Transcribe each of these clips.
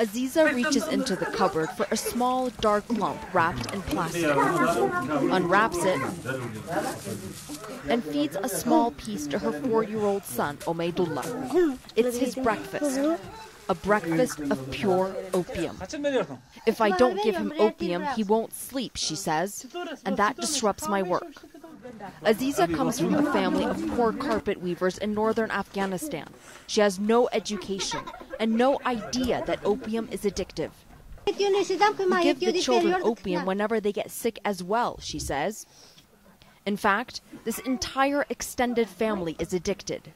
Aziza reaches into the cupboard for a small, dark lump wrapped in plastic, unwraps it, and feeds a small piece to her 4-year-old son, Omeidullah. It's his breakfast, a breakfast of pure opium. If I don't give him opium, he won't sleep, she says, and that disrupts my work. Aziza comes from a family of poor carpet weavers in northern Afghanistan. She has no education and no idea that opium is addictive. We give the children opium whenever they get sick as well, she says. In fact, this entire extended family is addicted.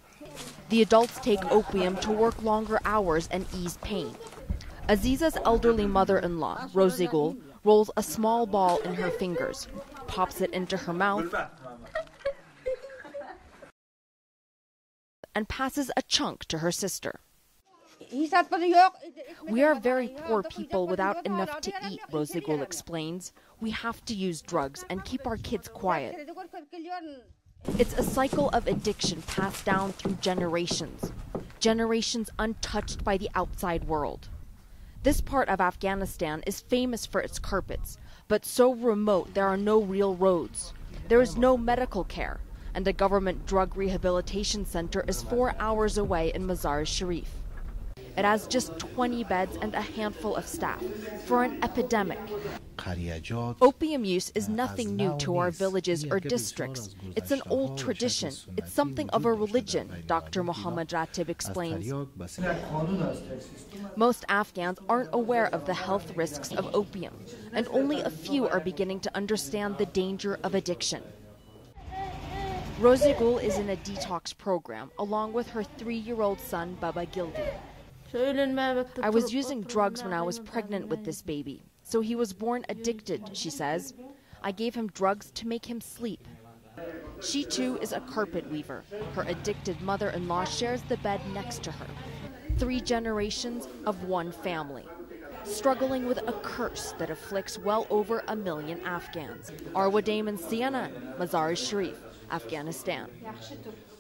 The adults take opium to work longer hours and ease pain. Aziza's elderly mother-in-law, Rozigul, rolls a small ball in her fingers, pops it into her mouth, and passes a chunk to her sister. We are very poor people without enough to eat, Rozigul explains. We have to use drugs and keep our kids quiet. It's a cycle of addiction passed down through generations, generations untouched by the outside world. This part of Afghanistan is famous for its carpets, but so remote there are no real roads. There is no medical care, and a government drug rehabilitation center is 4 hours away in Mazar-e-Sharif. It has just 20 beds and a handful of staff for an epidemic. Opium use is nothing new to our villages or districts. It's an old tradition. It's something of a religion, Dr. Muhammad Ratib explains. Most Afghans aren't aware of the health risks of opium, and only a few are beginning to understand the danger of addiction. Rozigul is in a detox program along with her 3-year-old son, Baba Gildi. I was using drugs when I was pregnant with this baby, so he was born addicted, she says. I gave him drugs to make him sleep. She too is a carpet weaver. Her addicted mother-in-law shares the bed next to her. 3 generations of one family, struggling with a curse that afflicts well over 1 million Afghans. Arwa Damon, CNN, Mazar-e-Sharif, Afghanistan.